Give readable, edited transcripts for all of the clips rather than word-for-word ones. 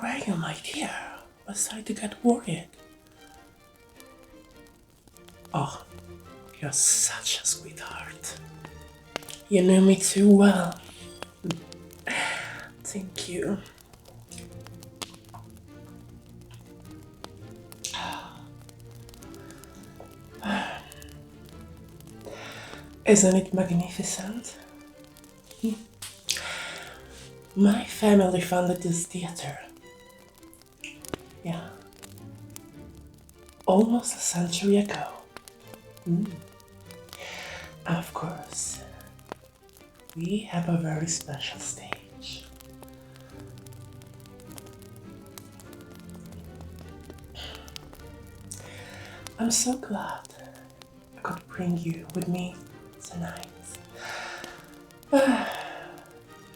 are you, my dear? Was starting to get worried. Oh, you're such a sweetheart. You know me too well. Thank you. Isn't it magnificent? My family founded this theater. Yeah, almost a century ago. Of course, we have a very special stage. I'm so glad I could bring you with me tonight.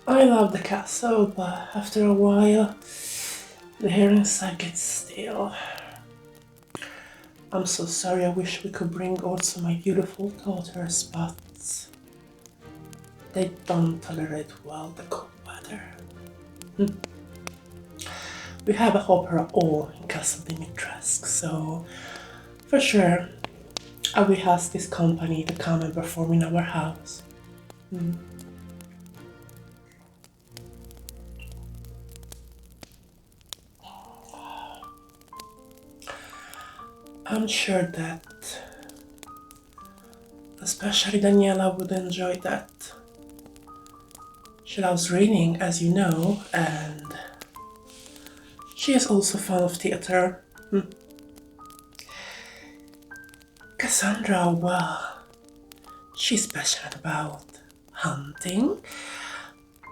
I love the castle, but after a while, the hair inside gets stale. I'm so sorry, I wish we could bring also my beautiful daughters, but they don't tolerate well the cold weather. We have a opera hall in Castle Dimitrescu, so for sure I will ask this company to come and perform in our house. I'm sure that especially Daniela would enjoy that. She loves reading, as you know, and she is also fond of theater. Cassandra, well, she's passionate about hunting,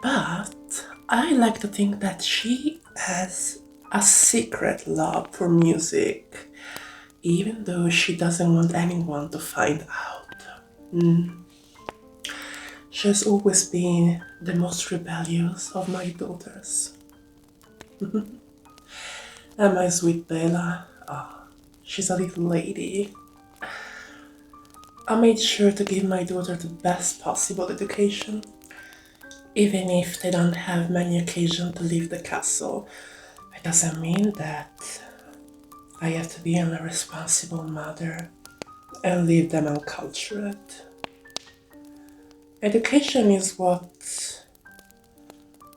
but I like to think that she has a secret love for music, even though she doesn't want anyone to find out. She has always been the most rebellious of my daughters. And my sweet Bella, she's a little lady. I made sure to give my daughter the best possible education, even if they don't have many occasions to leave the castle. It doesn't mean that I have to be a responsible mother and leave them uncultured. Education is what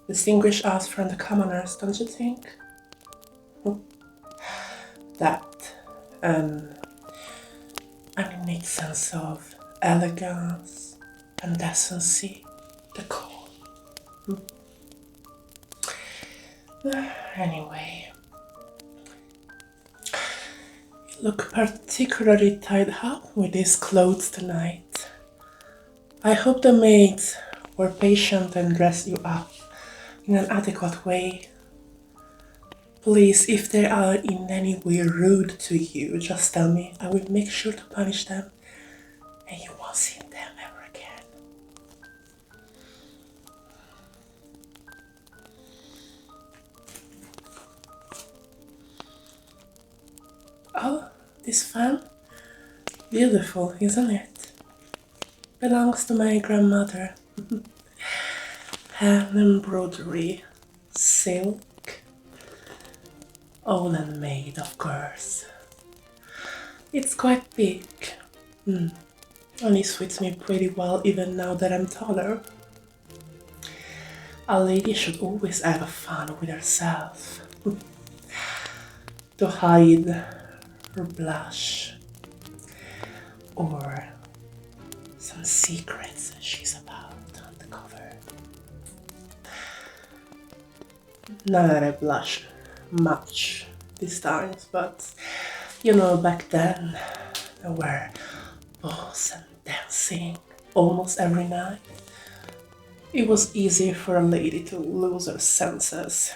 distinguishes us from the commoners, don't you think? That and an innate sense of elegance and decency, decor. Anyway, you look particularly tied up with these clothes tonight. I hope the maids were patient and dressed you up in an adequate way. Please, if they are in any way rude to you, just tell me. I will make sure to punish them and you won't see them ever again. Oh, this fan? Beautiful, isn't it? Belongs to my grandmother. Hand embroidery, silk, all handmade, of course. It's quite big. And it suits me pretty well even now that I'm taller. A lady should always have fun with herself. To hide her blush or some secrets she's about to uncover. Not that I blush much these times, but you know, back then there were balls and dancing almost every night. It was easy for a lady to lose her senses.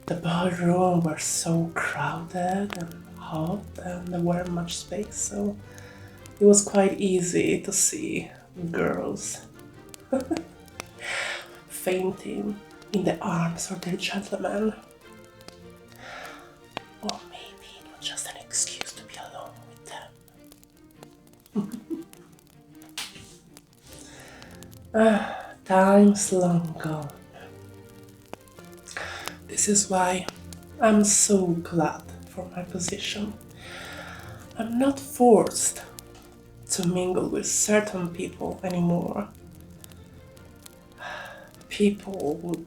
The ballroom were so crowded and hot and there weren't much space, so it was quite easy to see girls fainting in the arms of their gentlemen. Or maybe it was just an excuse to be alone with them. Times long gone. This is why I'm so glad for my position. I'm not forced to mingle with certain people anymore. People who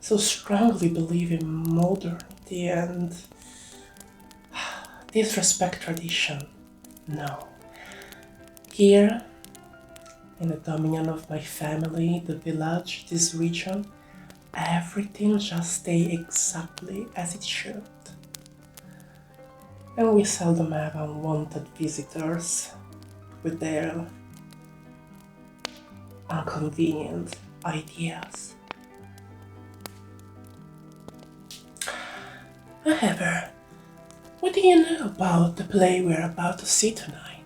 so strongly believe in modernity and disrespect tradition. No. Here, in the dominion of my family, the village, this region, everything just stay exactly as it should. And we seldom have unwanted visitors with their inconvenient ideas. However, what do you know about the play we're about to see tonight?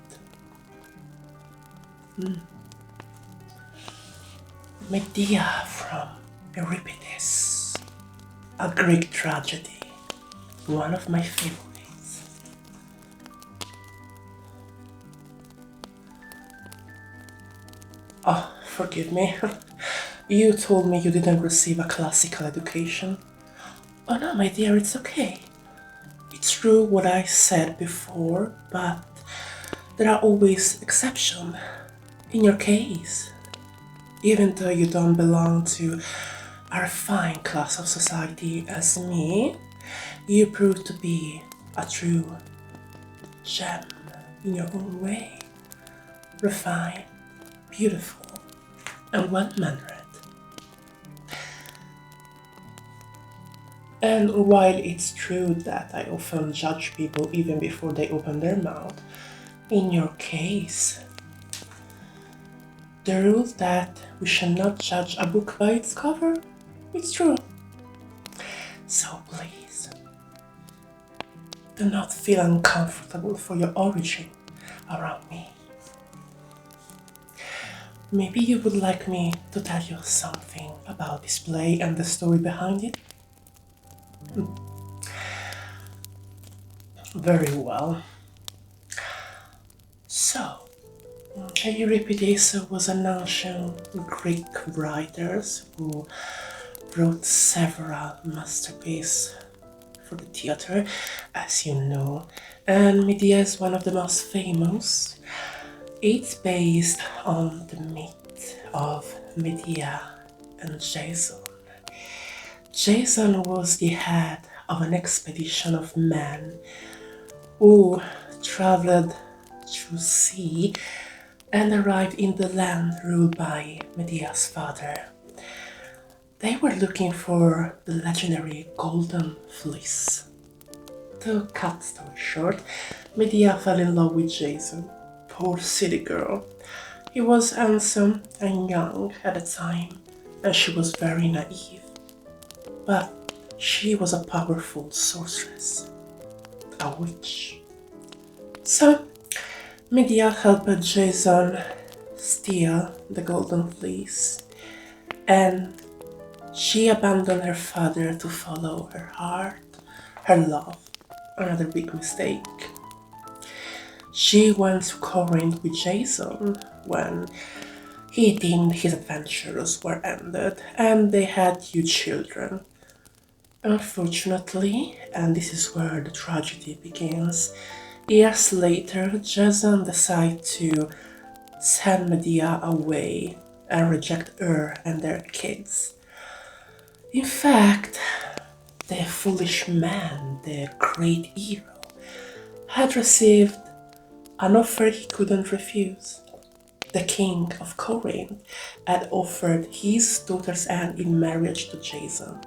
Medea from Euripides, a Greek tragedy, one of my favorites. Oh, forgive me. You told me you didn't receive a classical education. Oh no, my dear, it's okay. It's true what I said before, but there are always exceptions. In your case, even though you don't belong to a refined class of society as me, you prove to be a true gem in your own way. Refined, beautiful, and well-mannered. And while it's true that I often judge people even before they open their mouth, in your case, the rule that we shall not judge a book by its cover, it's true. So please, do not feel uncomfortable for your origin around me. Maybe you would like me to tell you something about this play and the story behind it? Very well. So, Euripides was an ancient Greek writer who wrote several masterpieces for the theater, as you know, and Medea is one of the most famous. It's based on the myth of Medea and Jason. Jason was the head of an expedition of men who traveled through sea and arrived in the land ruled by Medea's father. They were looking for the legendary Golden Fleece. To cut story short, Medea fell in love with Jason. Poor city girl. He was handsome and young at the time, and she was very naive. But she was a powerful sorceress, a witch. So, Medea helped Jason steal the Golden Fleece, and she abandoned her father to follow her heart, her love, another big mistake. She went to Corinth with Jason when he deemed his adventures were ended, and they had 2 children. Unfortunately, and this is where the tragedy begins, years later, Jason decided to send Medea away and reject her and their kids. In fact, the foolish man, the great hero, had received an offer he couldn't refuse. The king of Corinth had offered his daughter's hand in marriage to Jason.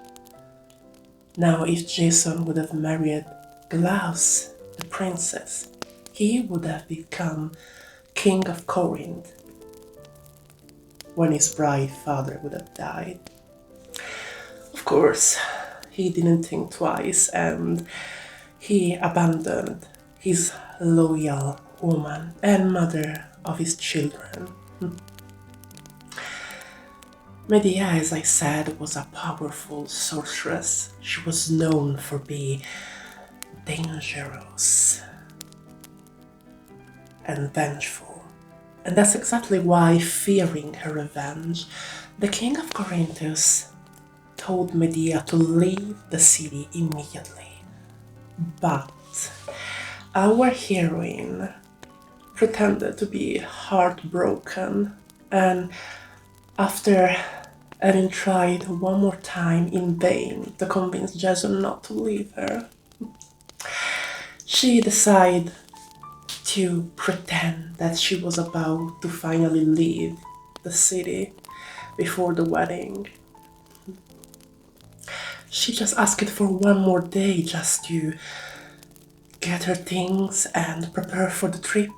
Now, if Jason would have married Glaus, the princess, he would have become king of Corinth when his bride father would have died. Of course, he didn't think twice and he abandoned his loyal woman and mother of his children. Medea, as I said, was a powerful sorceress. She was known for being dangerous and vengeful. And that's exactly why, fearing her revenge, the king of Corinthus told Medea to leave the city immediately. But our heroine pretended to be heartbroken, and after having tried one more time in vain to convince Jason not to leave her, she decided to pretend that she was about to finally leave the city before the wedding. She just asked for one more day just to get her things and prepare for the trip.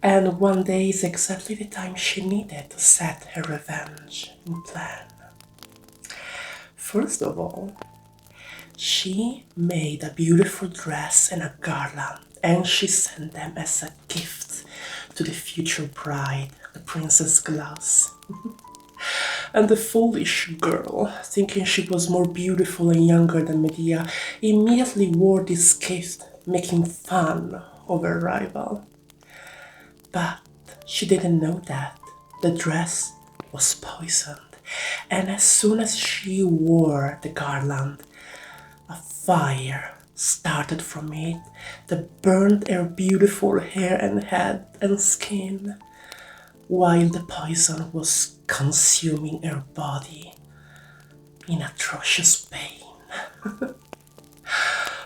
And one day is exactly the time she needed to set her revenge in plan. First of all, she made a beautiful dress and a garland, and she sent them as a gift to the future bride, the Princess Glass. And the foolish girl, thinking she was more beautiful and younger than Medea, immediately wore this gift, making fun of her rival. But she didn't know that the dress was poisoned, and as soon as she wore the garland, a fire started from it that burned her beautiful hair and head and skin, while the poison was consuming her body in atrocious pain.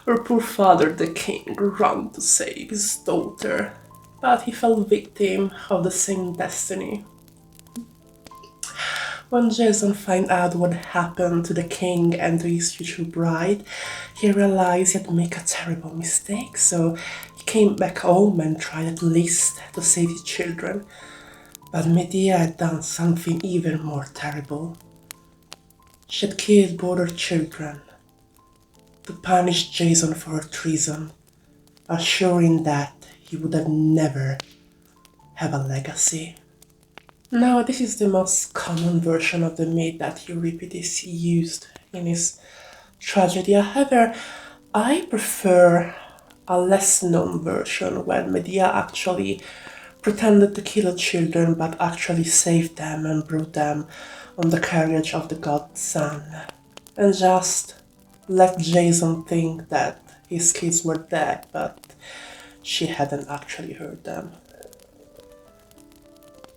Her poor father, the king, ran to save his daughter, but he fell victim of the same destiny. When Jason found out what happened to the king and to his future bride, he realized he had made a terrible mistake, so he came back home and tried at least to save his children. But Medea had done something even more terrible. She had killed both her children to punish Jason for her treason, assuring that he would have never have a legacy. Now, this is the most common version of the myth that Euripides used in his tragedy. However, I prefer a less known version where Medea actually pretended to kill her children but actually saved them and brought them on the carriage of the god Sun, and just let Jason think that his kids were dead, but she hadn't actually heard them.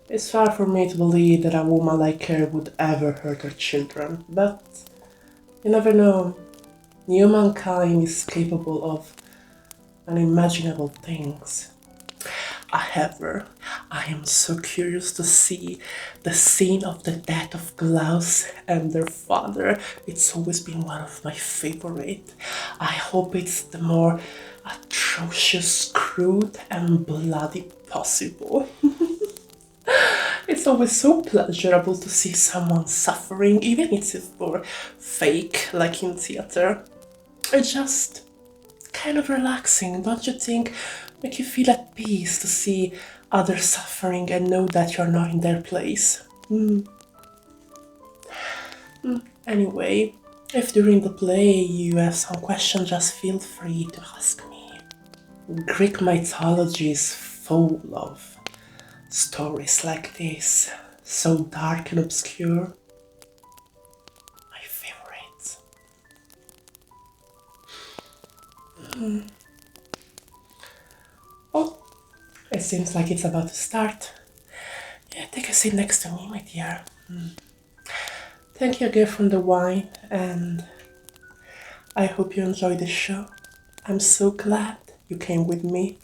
It's hard for me to believe that a woman like her would ever hurt her children, but you never know. Humankind is capable of unimaginable things. However, I am so curious to see the scene of the death of Klaus and their father. It's always been one of my favorite. I hope it's the more atrocious, crude, and bloody possible. It's always so pleasurable to see someone suffering, even if it's for fake, like in theater. It's just kind of relaxing, don't you think? Make you feel at peace to see others suffering and know that you're not in their place. Anyway, if during the play you have some questions, just feel free to ask me. Greek mythology is full of stories like this, so dark and obscure. My favorites. Oh, it seems like it's about to start. Yeah, take a seat next to me, my dear. Thank you again for the wine, and I hope you enjoyed the show. I'm so glad you came with me.